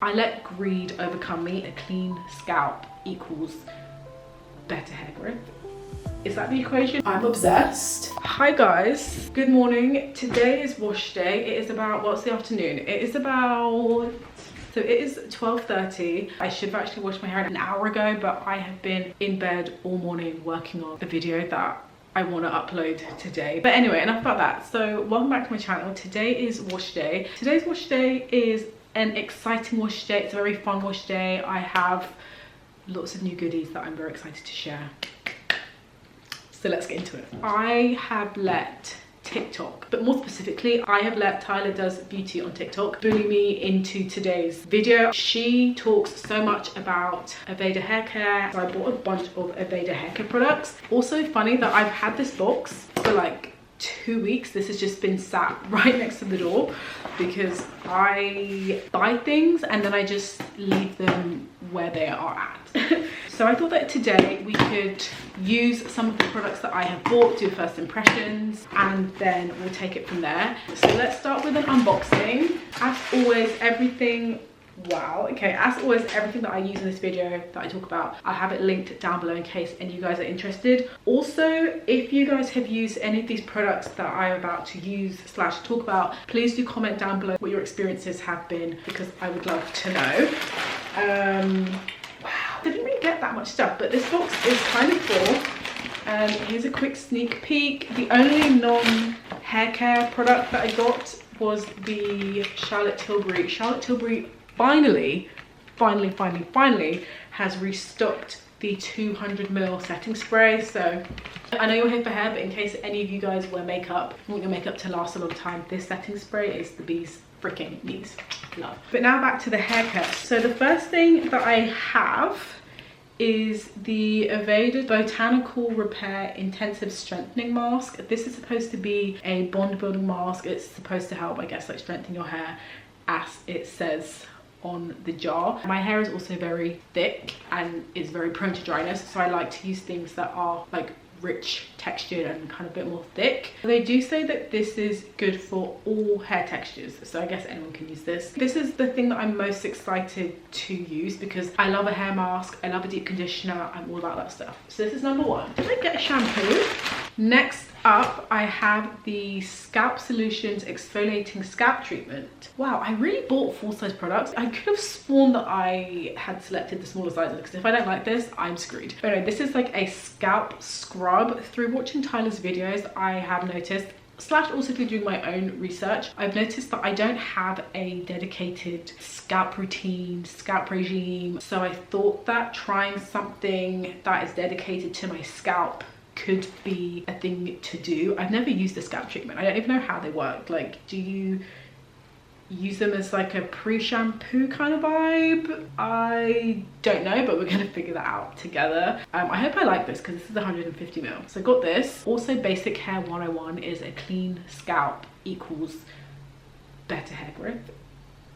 I let greed overcome me. A clean scalp equals better hair growth. Is that the equation? I'm obsessed. Hi guys, good morning. Today is wash day. It is about, well, it's the afternoon. It is about, so it is 12:30. I should have actually washed my hair an hour ago, but I have been in bed all morning working on the video that I want to upload today. But anyway, enough about that. So welcome back to my channel. Today is wash day. Today's wash day is an exciting wash day. It's a very fun wash day. I have lots of new goodies that I'm very excited to share. So let's get into it. I have let TikTok, but more specifically, I have let Tyler Does Beauty on TikTok bully me into today's video. She talks so much about Aveda hair care, so I bought a bunch of Aveda hair care products. Also funny that I've had this box for like 2 weeks. This has just been sat right next to the door because I buy things and then I just leave them where they are at. So I thought that today we could use some of the products that I have bought, do first impressions, and then we'll take it from there. So let's start with an unboxing. As always, everything, wow, okay, as always, everything that I use in this video that I talk about, I have it linked down below in case any of you guys are interested. Also, if you guys have used any of these products that I'm about to use / talk about, please do comment down below what your experiences have been because I would love to know. Wow, I didn't really get that much stuff, but this box is kind of full. Here's a quick sneak peek. The only non-hair care product that I got was the Charlotte Tilbury. Charlotte Tilbury finally has restocked the 200ml setting spray. So I know you're here for hair, but in case any of you guys wear makeup, want your makeup to last a long time, this setting spray is the bee's freaking knees. Love. But now back to the hair care. So the first thing that I have is the Aveda Botanical Repair Intensive Strengthening Mask. This is supposed to be a bond building mask. It's supposed to help, I guess, like strengthen your hair, as it says on the jar. My hair is also very thick and is very prone to dryness, so I like to use things that are like rich textured and kind of a bit more thick. They do say that this is good for all hair textures, so I guess anyone can use this. This is the thing that I'm most excited to use because I love a hair mask, I love a deep conditioner, I'm all about that stuff. So this is number one. Did I get a shampoo? Next up, I have the Scalp Solutions Exfoliating Scalp Treatment. Wow, I really bought full-size products. I could have sworn that I had selected the smaller sizes because if I don't like this, I'm screwed. But anyway, this is like a scalp scrub. Through watching Tyler's videos, I have noticed / also through doing my own research, I've noticed that I don't have a dedicated scalp routine, scalp regime. So I thought that trying something that is dedicated to my scalp could be a thing to do. I've never used a scalp treatment. I don't even know how they work. Like, do you use them as like a pre-shampoo kind of vibe? I don't know, but we're gonna figure that out together. I hope I like this because this is 150ml. So I got this. Also, basic hair 101 is a clean scalp equals better hair growth.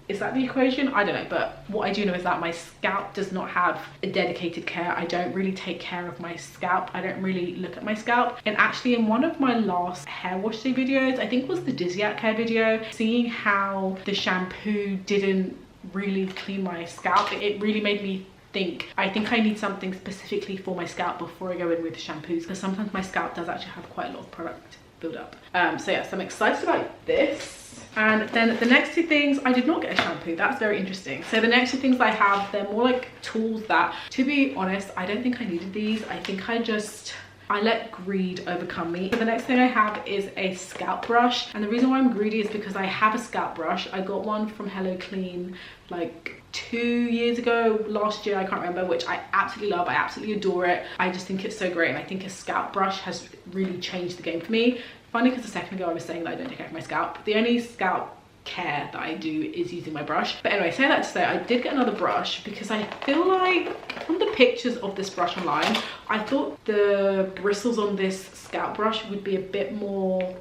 Is that the equation? I don't know, but what I do know is that my scalp does not have a dedicated care. I don't really take care of my scalp. I don't really look at my scalp. And actually in one of my last hair wash day videos, I think it was the Dizziac hair video, seeing how the shampoo didn't really clean my scalp, it really made me think, I think I need something specifically for my scalp before I go in with shampoos, because sometimes my scalp does actually have quite a lot of product build up. So yes, I'm excited about this. And then the next two things, I did not get a shampoo. That's very interesting. So the next two things I have, they're more like tools that, to be honest, I don't think I needed these. I think I let greed overcome me. So the next thing I have is a scalp brush. And the reason why I'm greedy is because I have a scalp brush. I got one from Hello Clean like 2 years ago, last year, I can't remember, which I absolutely love. I absolutely adore it. I just think it's so great. And I think a scalp brush has really changed the game for me. Funny, because a second ago I was saying that I don't take care of my scalp. The only scalp care that I do is using my brush. But anyway, saying that to say, I did get another brush because I feel like from the pictures of this brush online, I thought the bristles on this scalp brush would be a bit more,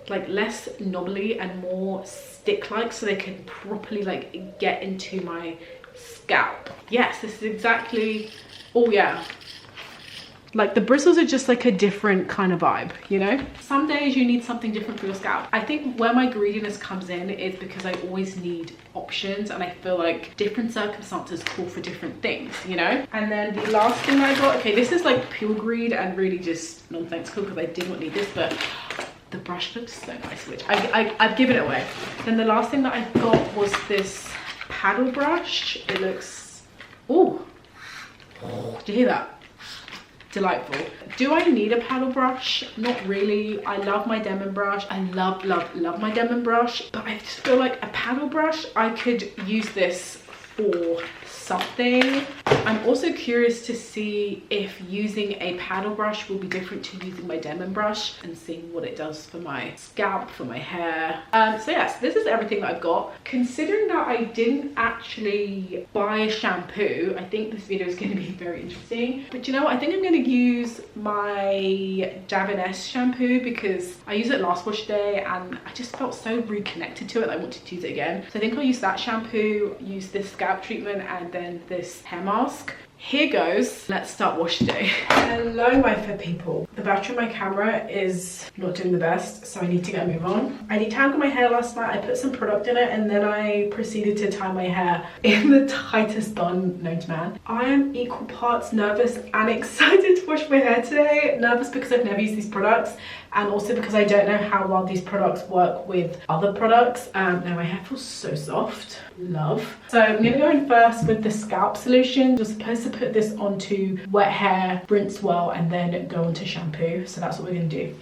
like less knobbly and more stick-like, so they can properly like get into my scalp. Yes, this is exactly, oh yeah. Like the bristles are just like a different kind of vibe, you know? Some days you need something different for your scalp. I think where my greediness comes in is because I always need options, and I feel like different circumstances call for different things, you know? And then the last thing I got, okay, this is like pure greed and really just nonsensical because I did not need this, but the brush looks so nice, which I've given it away. Then the last thing that I got was this paddle brush. It looks, oh, do you hear that? Delightful. Do I need a paddle brush? Not really. I love my Demon brush. I love my Demon brush, but I just feel like a paddle brush, I could use this for something. I'm also curious to see if using a paddle brush will be different to using my Demon brush and seeing what it does for my scalp, for my hair. So yes, this is everything that I've got. Considering that I didn't actually buy a shampoo, I think this video is going to be very interesting. But you know what? I think I'm going to use my Davines shampoo because I used it last wash day and I just felt so reconnected to it that I wanted to use it again. So I think I'll use that shampoo, use this scalp treatment, and then this hair mask. Here goes. Let's start wash day. Hello my fair people. The battery on my camera is not doing the best, so I need to get a move on. I detangled my hair last night. I put some product in it and then I proceeded to tie my hair in the tightest bun known to man. I am equal parts nervous and excited to wash my hair today. Nervous because I've never used these products, and also because I don't know how well these products work with other products. Now my hair feels so soft. Love. So I'm gonna go in first with the scalp solution. You're supposed to put this onto wet hair, rinse well, and then go onto shampoo. So that's what we're gonna do.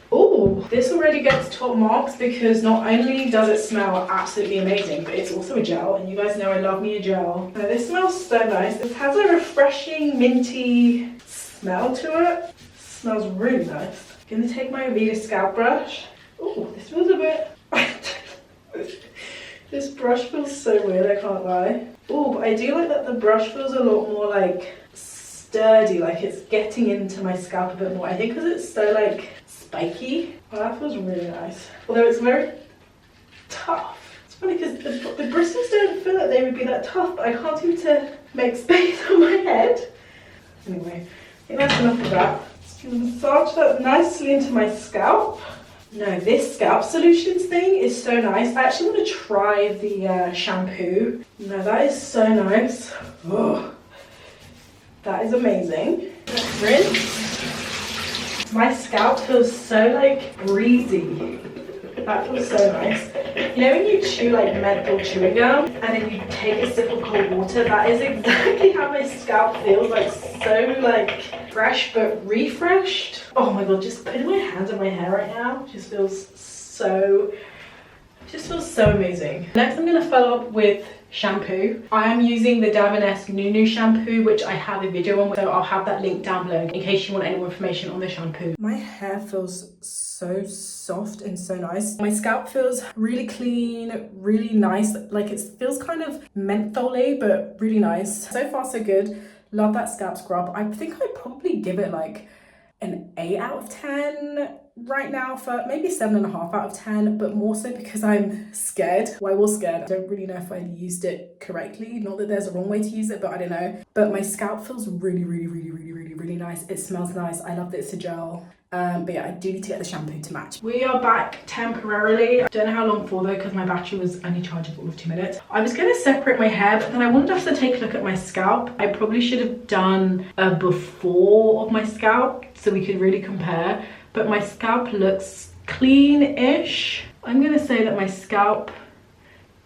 Oh, this already gets top marks because not only does it smell absolutely amazing, but it's also a gel, and you guys know I love me a gel. So this smells so nice. It has a refreshing minty smell to it. Smells really nice. I'm gonna take my Aveda scalp brush. Oh, this feels a bit this brush feels so weird, I can't lie. Oh, but I do like that the brush feels a lot more like sturdy, like it's getting into my scalp a bit more. I think because it's so like spiky. Oh, that feels really nice. Although it's very tough. It's funny because the bristles don't feel like they would be that tough, but I can't seem to make space on my head. Anyway, I think that's enough of that. Just gonna massage that nicely into my scalp. No, this scalp solutions thing is so nice. I actually want to try the shampoo. No, that is so nice. Oh, that is amazing. Let's rinse. My scalp feels so like breezy. That feels so nice. You know when you chew like menthol chewing gum and then you take a sip of cold water? That is exactly how my scalp feels, like so like fresh but refreshed. Oh my god, just putting my hands on my hair right now just feels so amazing. Next I'm going to follow up with shampoo. I am using the Davines New shampoo, which I have a video on, so I'll have that link down below in case you want any more information on the shampoo. My hair feels so soft and so nice. My scalp feels really clean, really nice. Like it feels kind of mentholy, but really nice. So far so good. Love that scalp scrub. I think I'd probably give it like an 8 out of 10 right now, for maybe 7.5 out of 10, but more so because I'm scared. Well, I was scared. I don't really know if I used it correctly. Not that there's a wrong way to use it, but I don't know. But my scalp feels really nice. It smells nice. I love that it's a gel. But yeah, I do need to get the shampoo to match. We are back temporarily. I don't know how long for though, because my battery was only chargeable with 2 minutes. I was going to separate my hair, but then I wanted us to take a look at my scalp. I probably should have done a before of my scalp so we could really compare. But my scalp looks clean-ish. I'm going to say that my scalp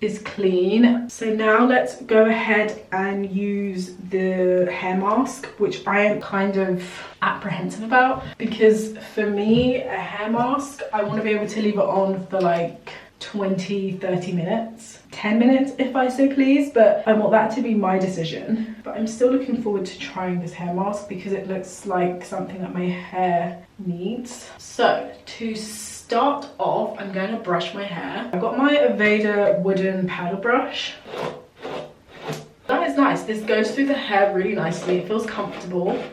is clean. So now let's go ahead and use the hair mask, which I am kind of apprehensive about, because for me a hair mask, I want to be able to leave it on for like 20-30 minutes, 10 minutes if I so please, but I want that to be my decision. But I'm still looking forward to trying this hair mask because it looks like something that my hair needs. So to start off, I'm going to brush my hair. I've got my Aveda wooden paddle brush. That is nice. This goes through the hair really nicely. It feels comfortable.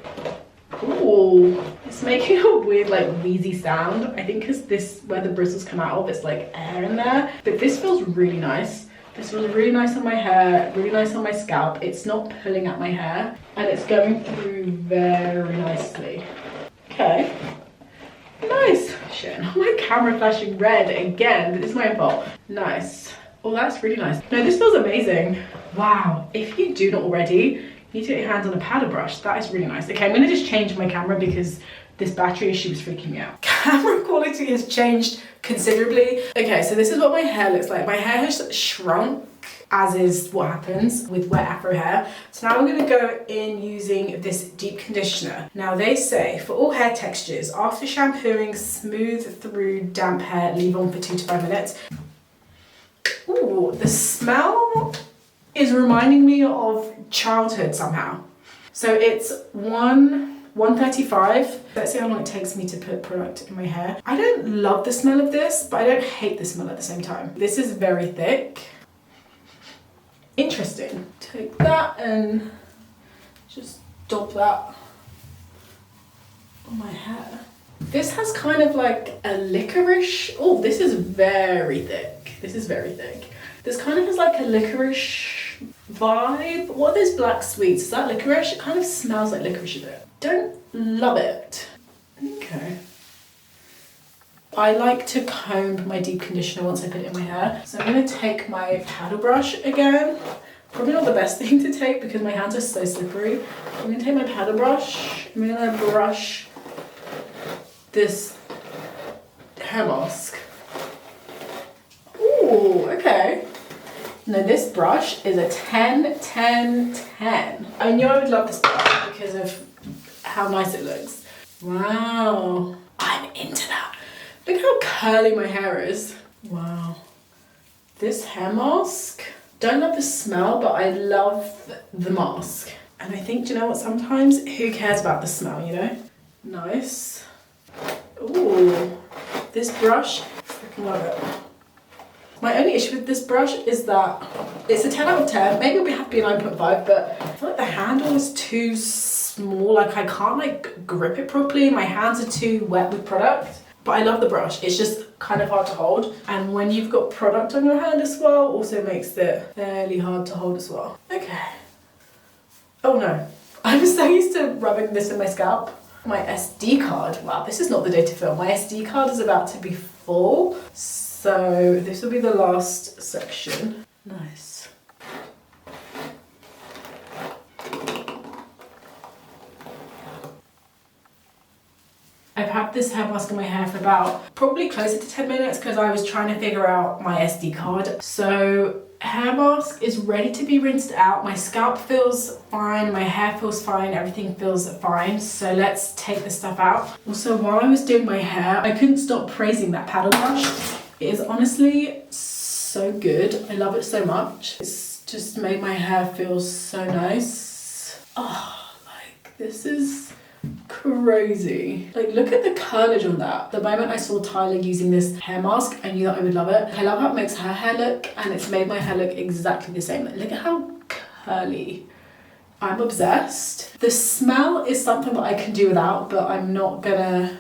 Ooh, it's making a weird like wheezy sound. I think because this, where the bristles come out of, it's like air in there. But this feels really nice. This was really nice on my hair, really nice on my scalp. It's not pulling at my hair and it's going through very nicely. Okay, nice. Shit, my camera flashing red again. This is my fault. Nice. Oh, that's really nice. No, this feels amazing. Wow, if you do not already, you need to get your hands on a powder brush. That is really nice. Okay, I'm gonna just change my camera because this battery issue is freaking me out. Camera quality has changed considerably. Okay, so this is what my hair looks like. My hair has shrunk, as is what happens with wet afro hair. So now I'm gonna go in using this deep conditioner. Now they say for all hair textures, after shampooing, smooth through damp hair, leave on for 2 to 5 minutes. Ooh, the smell is reminding me of childhood somehow. So it's 135. Let's see how long it takes me to put product in my hair. I don't love the smell of this, but I don't hate the smell at the same time. This is very thick. Interesting. Take that and just dop that on my hair. This has kind of like a licorice. Oh, this is very thick. This is very thick. This kind of has like a licorice vibe. What are those black sweets? Is that licorice? It kind of smells like licorice a bit. Don't love it. Okay. I like to comb my deep conditioner once I put it in my hair. So I'm gonna take my paddle brush again. Probably not the best thing to take because my hands are so slippery. I'm gonna take my paddle brush. I'm gonna brush this hair mask. Ooh, okay. Now this brush is a 10, 10, 10. I knew I would love this brush because of how nice it looks. Wow, I'm into that. Look how curly my hair is. Wow. This hair mask, don't love the smell, but I love the mask. And I think, do you know what, sometimes who cares about the smell, you know? Nice. Ooh, this brush, freaking love it. My only issue with this brush is that it's a 10 out of 10. Maybe it'll have to be a 9.5, but I feel like the handle is too small. Like I can't like grip it properly. My hands are too wet with product. But I love the brush. It's just kind of hard to hold. And when you've got product on your hand as well, also makes it fairly hard to hold as well. Okay. Oh no. I'm so used to rubbing this in my scalp. My SD card. Wow, this is not the day to film. My SD card is about to be full. So this will be the last section. Nice. I've had this hair mask in my hair for about probably closer to 10 minutes because I was trying to figure out my SD card. So hair mask is ready to be rinsed out. My scalp feels fine, my hair feels fine, everything feels fine. So let's take this stuff out. Also, while I was doing my hair, I couldn't stop praising that paddle brush. It is honestly so good. I love it so much. It's just made my hair feel so nice. Oh, like this is crazy. Like look at the curlage on that. The moment I saw Tyler using this hair mask, I knew that I would love it. I love how it makes her hair look, and it's made my hair look exactly the same. Like, look at how curly. I'm obsessed. The smell is something that I can do without, but I'm not gonna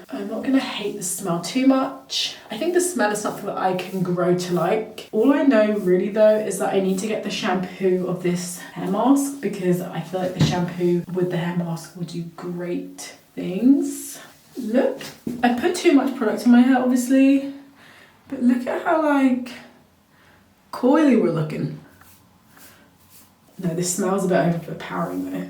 hate the smell too much. I think the smell is something that I can grow to like. All I know really though is that I need to get the shampoo of this hair mask because I feel like the shampoo with the hair mask will do great things. Look, I put too much product in my hair obviously, but look at how like coily we're looking. No, this smells a bit overpowering though.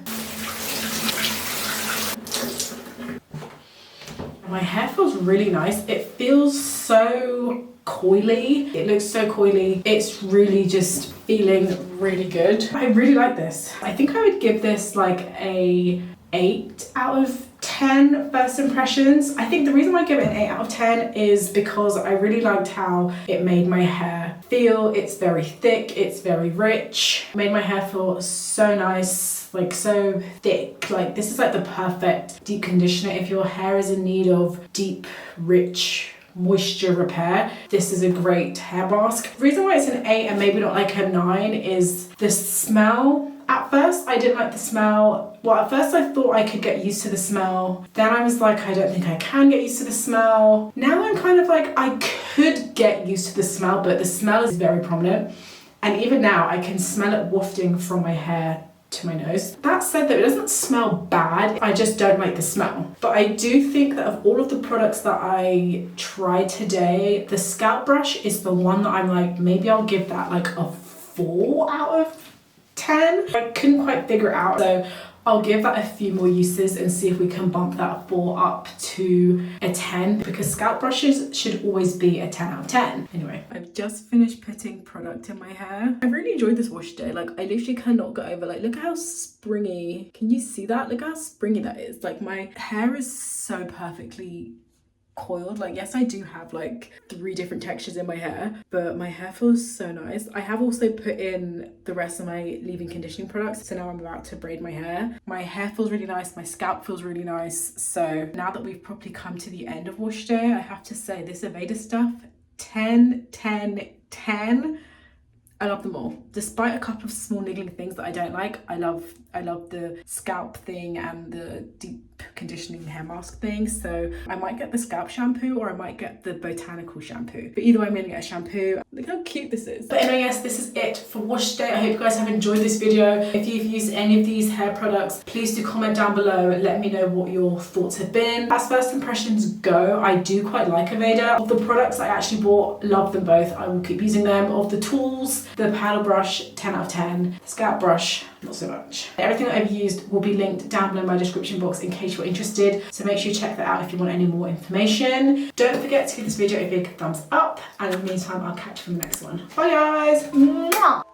My hair feels really nice. It feels so coily. It looks so coily. It's really just feeling really good. I really like this. I think I would give this like a 8 out of 10 first impressions. I think the reason why I give it an 8 out of 10 is because I really liked how it made my hair feel. It's very thick, it's very rich. It made my hair feel so nice, like so thick. Like this is like the perfect deep conditioner if your hair is in need of deep, rich moisture repair. This is a great hair mask. The reason why it's an 8 and maybe not like a 9 is the smell. At first, I didn't like the smell. Well, at first I thought I could get used to the smell. Then I was like, I don't think I can get used to the smell. Now I'm kind of like, I could get used to the smell, but the smell is very prominent. And even now I can smell it wafting from my hair to my nose. That said though, it doesn't smell bad, I just don't like the smell. But I do think that of all of the products that I tried today, the scalp brush is the one that I'm like, maybe I'll give that like a 4 out of 10. I couldn't quite figure it out, so I'll give that a few more uses and see if we can bump that 4 up to a 10, because scalp brushes should always be a 10 out of 10. Anyway, I've just finished putting product in my hair. I really enjoyed this wash day. Like, I literally cannot get over, like, look how springy. Can you see that? Look how springy that is. Like, my hair is so perfectly coiled. Like, yes, I do have like 3 different textures in my hair, but my hair feels so nice. I have also put in the rest of my leave-in conditioning products, so now I'm about to braid my hair. My hair feels really nice, my scalp feels really nice. So now that we've probably come to the end of wash day, I have to say this Aveda stuff, 10 10 10. I love them all. Despite a couple of small niggling things that I don't like, I love the scalp thing and the deep conditioning hair mask thing. So I might get the scalp shampoo or I might get the botanical shampoo. But either way, I'm gonna get a shampoo. Look how cute this is. But anyway, yes, this is it for wash day. I hope you guys have enjoyed this video. If you've used any of these hair products, please do comment down below and let me know what your thoughts have been. As first impressions go, I do quite like Aveda. Of the products I actually bought, love them both. I will keep using them. Of the tools, the paddle brush, 10 out of 10. The scalp brush, not so much. Everything that I've used will be linked down below in my description box in case you're interested. So make sure you check that out if you want any more information. Don't forget to give this video a big thumbs up. And in the meantime, I'll catch you from the next one. Bye guys! Mwah!